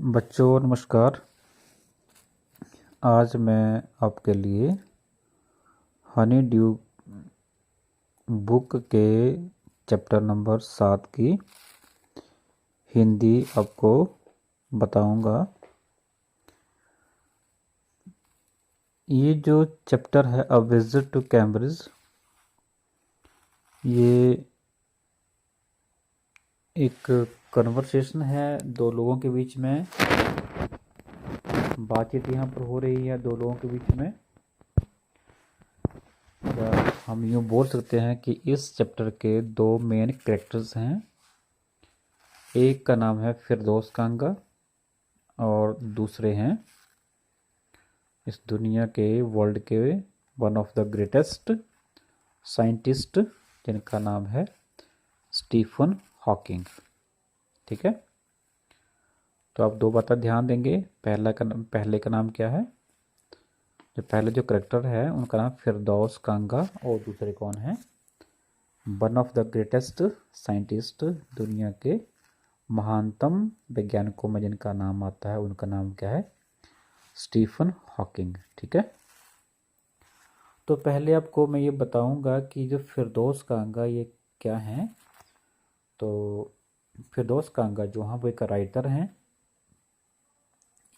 बच्चों नमस्कार। आज मैं आपके लिए हनी ड्यू बुक के चैप्टर नंबर 7 की हिंदी आपको बताऊंगा। ये जो चैप्टर है अ विजिट टू कैम्ब्रिज, ये एक कन्वर्सेशन है दो लोगों के बीच में। बातचीत यहाँ पर हो रही है दो लोगों के बीच में। हम यूँ बोल सकते हैं कि इस चैप्टर के दो मेन कैरेक्टर्स हैं। एक का नाम है फिरदौस कांगा और दूसरे हैं इस दुनिया के वर्ल्ड के one of the greatest scientist जिनका नाम है स्टीफन हॉकिंग। ठीक है, तो आप दो बातें ध्यान देंगे। पहले का नाम क्या है? जो पहले जो करेक्टर है उनका नाम फिरदौस कांगा और दूसरे कौन है? One of the greatest scientist, दुनिया के महानतम वैज्ञानिकों में जिनका नाम आता है उनका नाम क्या है? Stephen Hawking. ठीक है, तो पहले आपको मैं ये बताऊंगा कि जो फिरदौस कांगा ये क्या है। तो फिरदौस कांगा जो हाँ वो एक राइटर हैं,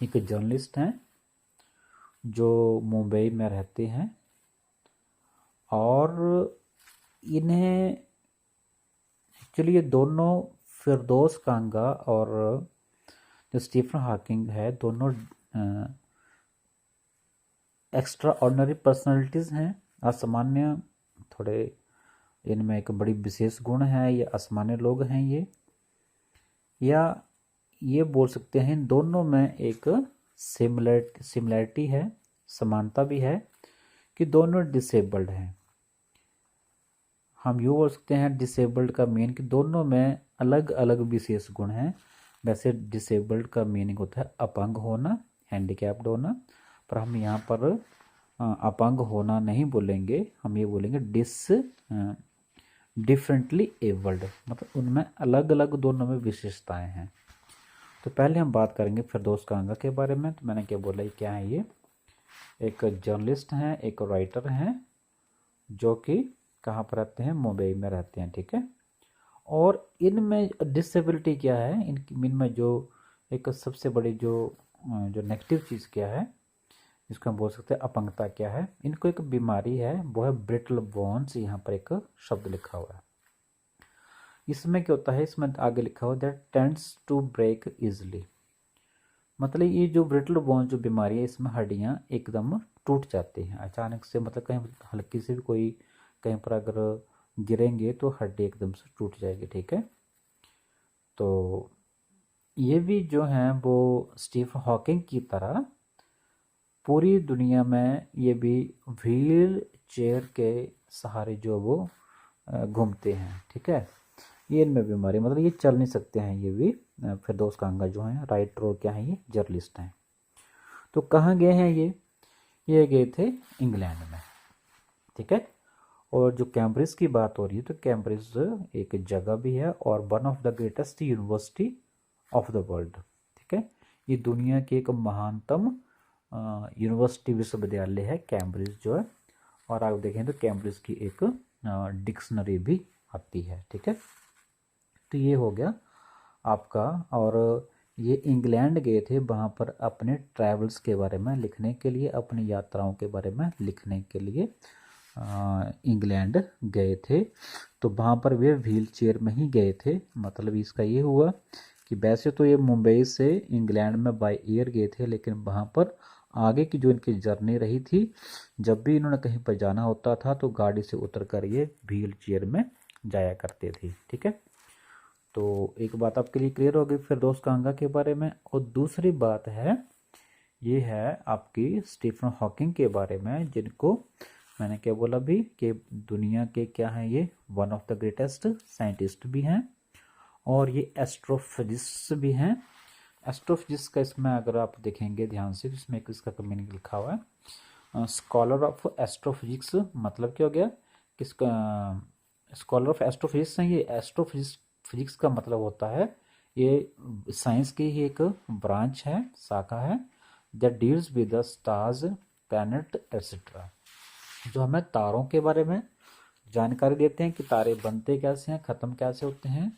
एक जर्नलिस्ट हैं जो मुंबई में रहते हैं। और इन्हें एक्चुअली ये दोनों फिरदौस कांगा और जो स्टीफन हॉकिंग है दोनों एक्स्ट्रा ऑर्डिनरी पर्सनालिटीज़ हैं, असामान्य। थोड़े इनमें एक बड़ी विशेष गुण है, ये असामान्य लोग हैं ये, या ये बोल सकते हैं इन दोनों में एक सिमिलरिटी है, समानता भी है कि दोनों डिसेबल्ड हैं। हम यूँ बोल सकते हैं डिसेबल्ड का मीन कि दोनों में अलग अलग विशेष गुण हैं। वैसे डिसेबल्ड का मीनिंग होता है अपंग होना, हैंडीकैप्ड होना, पर हम यहाँ पर अपंग होना नहीं बोलेंगे, हम ये बोलेंगे डिफरेंटली एबल्ड, मतलब उनमें अलग अलग दोनों में विशेषताएं हैं। तो पहले हम बात करेंगे फिरदौस कांगा के बारे में। तो मैंने क्या बोला, क्या है ये? एक जर्नलिस्ट हैं, एक राइटर हैं जो कि कहाँ पर रहते हैं? मुंबई में रहते हैं। ठीक है, और इनमें डिसेबिलिटी क्या है? इनमें जो एक सबसे बड़ी जो नेगेटिव चीज़ क्या है, जिसको हम बोल सकते हैं अपंगता क्या है, इनको एक बीमारी है, वो है ब्रिटल बोन्स। यहाँ पर एक शब्द लिखा हुआ है। इसमें क्या होता है, इसमें आगे लिखा हुआ that tends to break easily, मतलब ये जो ब्रिटल बोन्स जो बीमारी है इसमें हड्डियाँ एकदम टूट जाती हैं अचानक से, मतलब कहीं हल्की से भी कोई कहीं पर अगर गिरेंगे तो हड्डी एकदम से टूट जाएगी। ठीक है, तो ये भी जो है वो स्टीफन हॉकिंग की तरह पूरी दुनिया में ये भी व्हील चेयर के सहारे जो वो घूमते हैं। ठीक है, ये इनमें बीमारी, मतलब ये चल नहीं सकते हैं ये भी। फिरदौस कांगा जो हैं राइटर और क्या हैं, ये जर्नलिस्ट हैं। तो कहाँ गए हैं ये गए थे इंग्लैंड में। ठीक है, और जो कैम्ब्रिज की बात हो रही है तो कैम्ब्रिज एक जगह भी है और one of the greatest university of the world. ठीक है, ये दुनिया की एक महानतम यूनिवर्सिटी विश्वविद्यालय है कैम्ब्रिज जो है। और आप देखें तो कैम्ब्रिज की एक डिक्शनरी भी आती है। ठीक है, तो ये हो गया आपका। और ये इंग्लैंड गए थे वहाँ पर अपने ट्रैवल्स के बारे में लिखने के लिए, अपनी यात्राओं के बारे में लिखने के लिए इंग्लैंड गए थे। तो वहाँ पर वे व्हील चेयर में ही गए थे। मतलब इसका ये हुआ कि वैसे तो ये मुंबई से इंग्लैंड में बाय एयर गए थे, लेकिन वहाँ पर आगे की जो इनकी जर्नी रही थी, जब भी इन्होंने कहीं पर जाना होता था तो गाड़ी से उतर कर ये व्हील चेयर में जाया करते थे। ठीक है, तो एक बात आपके लिए क्लियर होगी फिरदौस कांगा के बारे में। और दूसरी बात है ये है आपकी स्टीफन हॉकिंग के बारे में, जिनको मैंने क्या बोला भी कि दुनिया के क्या हैं, ये one of the greatest scientist भी हैं और ये एस्ट्रोफिजिक्स भी हैं। एस्ट्रोफिजिक्स का इसमें अगर आप देखेंगे ध्यान से, इसमें एक इसका मीनिंग लिखा हुआ है स्कॉलर ऑफ एस्ट्रोफिजिक्स। मतलब क्या हो गया, किसका स्कॉलर ऑफ एस्ट्रोफिजिक्स है ये। एस्ट्रोफिजिक्स का मतलब होता है ये साइंस की ही एक ब्रांच है, शाखा है, that deals with the stars, planet etcetera, जो हमें तारों के बारे में जानकारी देते हैं कि तारे बनते कैसे हैं, ख़त्म कैसे होते हैं,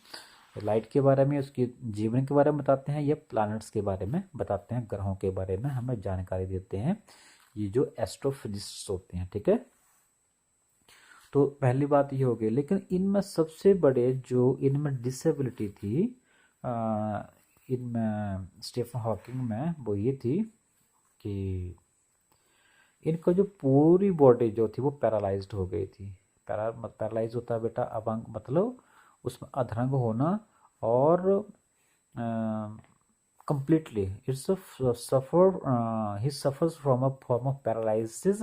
लाइट के बारे में, उसकी जीवन के बारे में बताते हैं, या प्लैनेट्स के बारे में बताते हैं, ग्रहों के बारे में हमें जानकारी देते हैं ये जो एस्ट्रोफिजिस्ट्स होते हैं। ठीक है, तो पहली बात ये हो गई। लेकिन इनमें सबसे बड़े जो इनमें डिसेबिलिटी थी इनमें स्टीफन हॉकिंग में, वो ये थी कि इनका जो पूरी बॉडी जो थी वो पैरालाइज्ड हो गई थी। पैरालाइज होता है बेटा अभंग, मतलब उसमें अधरंग होना, और completely it's a he suffers from a form of paralysis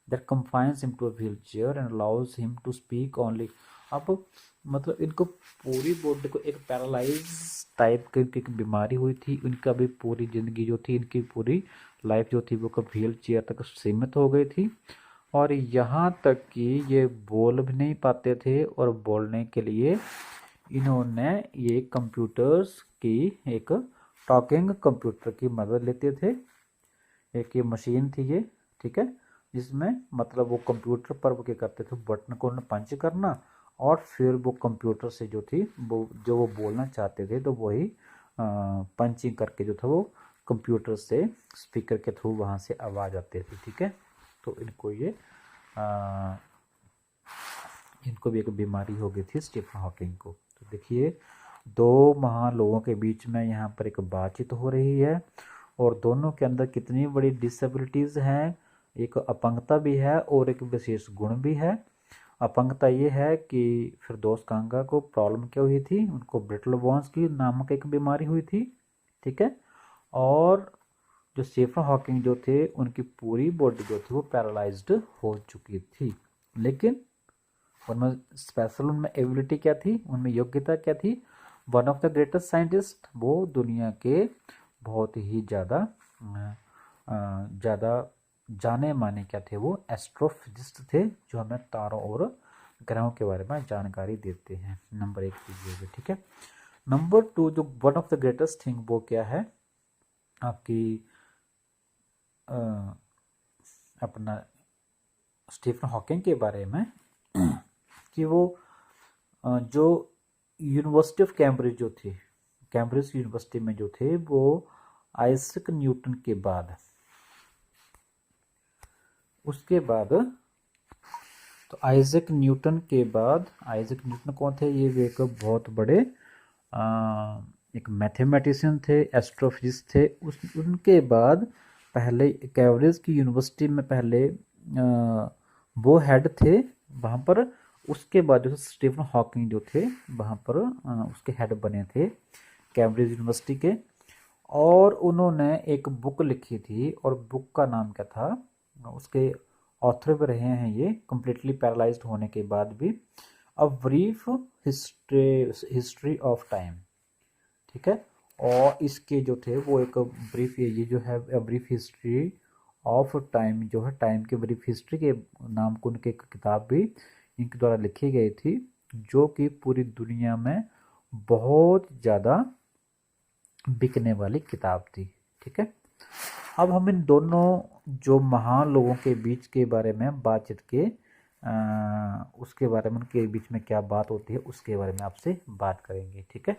that confines him to a wheelchair and allows him to speak only। अब मतलब इनको पूरी बॉडी को एक पैरालाइज टाइप की बीमारी हुई थी, इनका भी पूरी ज़िंदगी जो थी, इनकी पूरी लाइफ जो थी वो व्हील चेयर तक सीमित हो गई थी, और यहाँ तक कि ये बोल भी नहीं पाते थे, और बोलने के लिए इन्होंने ये कंप्यूटर्स की एक टॉकिंग कंप्यूटर की मदद लेते थे। एक ये मशीन थी ये, ठीक है, जिसमें मतलब वो कंप्यूटर पर वो क्या करते थे, बटन को पंच करना, और फिर वो कंप्यूटर से जो थी वो जो वो बोलना चाहते थे तो वही पंचिंग करके जो था वो कंप्यूटर से स्पीकर के थ्रू वहाँ से आवाज़ आती थी। ठीक है, तो इनको ये इनको भी एक बीमारी हो गई थी स्टीफन हॉकिंग को। तो देखिए दो महान लोगों के बीच में यहाँ पर एक बातचीत हो रही है, और दोनों के अंदर कितनी बड़ी डिसेबिलिटीज़ हैं, एक अपंगता भी है और एक विशेष गुण भी है। अपंगता ये है कि फिरदौस कांगा को प्रॉब्लम क्या हुई थी, उनको ब्रिटल बोन्स की नामक एक बीमारी हुई थी। ठीक है, और जो स्टीफन हॉकिंग जो थे उनकी पूरी बॉडी जो थी वो पैरालाइज्ड हो चुकी थी। लेकिन उनमें स्पेशल उनमें एबिलिटी क्या थी, उनमें योग्यता क्या थी, one of the greatest scientist, वो दुनिया के बहुत ही ज़्यादा जाने माने क्या थे, वो एस्ट्रोफिजिस्ट थे, जो हमें तारों और ग्रहों के बारे में जानकारी देते हैं। नंबर 1 कीजिएगा। ठीक है, नंबर 2 जो one of the greatest thing वो क्या है आपकी अपना स्टीफन हॉकिंग के बारे में कि वो जो यूनिवर्सिटी ऑफ कैम्ब्रिज जो थी, कैम्ब्रिज यूनिवर्सिटी में जो थे वो आइजैक न्यूटन के बाद, उसके बाद तो आइजैक न्यूटन के बाद, आइजैक न्यूटन कौन थे, ये भी एक बहुत बड़े एक मैथमेटिशियन थे, एस्ट्रोफिजिस्ट थे। उनके बाद पहले कैम्ब्रिज की यूनिवर्सिटी में पहले वो हेड थे वहाँ पर, उसके बाद जो स्टीफन हॉकिंग जो थे वहाँ पर उसके हेड बने थे कैम्ब्रिज यूनिवर्सिटी के, और उन्होंने एक बुक लिखी थी, और बुक का नाम क्या था, उसके ऑथर भी रहे हैं ये कम्प्लीटली पैरालाइज्ड होने के बाद भी, a brief history of time. ठीक है, और इसके जो थे वो एक ब्रीफ, ये जो है a brief history of time जो है, टाइम के ब्रीफ हिस्ट्री के नाम को उनके एक किताब भी इनके द्वारा लिखी गई थी, जो कि पूरी दुनिया में बहुत ज़्यादा बिकने वाली किताब थी। ठीक है, अब हम इन दोनों जो महान लोगों के बीच के बारे में बातचीत के उसके बारे में, उनके बीच में क्या बात होती है उसके बारे में आपसे बात करेंगे। ठीक है।